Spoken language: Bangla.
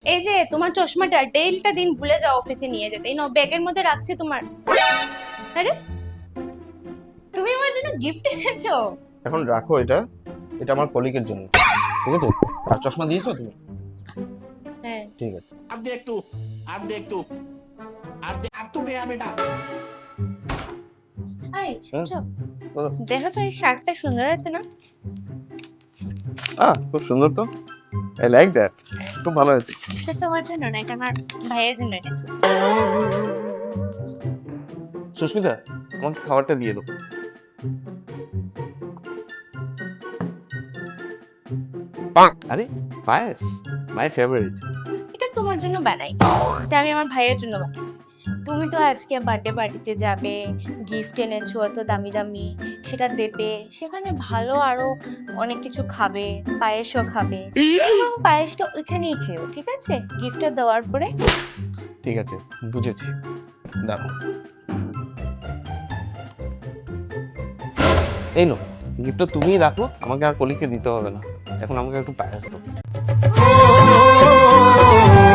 এই যে তোমার চশমাটা ডেইলটা দিন ভুলে যাও অফিসে নিয়ে যেতে। এই নাও ব্যাগের মধ্যে রাখছি তোমার। আরে তুমি আমার জন্য গিফট এনেছো? এখন রাখো এটা, এটা আমার কলিগের জন্য, ঠিক আছে? আর চশমা দিয়েছো তুমি? হ্যাঁ। ঠিক আছে। अब देख तू अब देख तू अब तू गया बेटा। এই শুনছো? বলো। দেখো তো এই শার্টটা সুন্দর আছে না? খুব সুন্দর তো, আই লাইক দ্যাট, খুব ভালো আছে। এটা তোমার জন্য না, এটা আমার ভাইয়ের জন্য এনেছি। সুস্মিতা, আমাকে খাবারটা দিয়ে দাও। আরে পায়েস, মাই ফেভারিট। এটা তোমার জন্য বানাই, এটা আমি আমার ভাইয়ের জন্য বানিয়েছি। তুমি তো আজকে বার্থডে পার্টিতে যাবে, গিফট এনেছো এত দামি দামি, সেটা দেবে, সেখানে ভালো আরো অনেক কিছু খাবে, পায়েসও খাবে। এবং পায়েসটা ওইখানেই খেও, ঠিক আছে? গিফটটা দেওয়ার পরে। ঠিক আছে, বুঝেছি, দাঁড়াও। এই নো, গিফটটা তুমিই রাখো, আমাকে আর কলিগকে দিতে হবে না। এখন আমাকে একটু পায়েস দাও।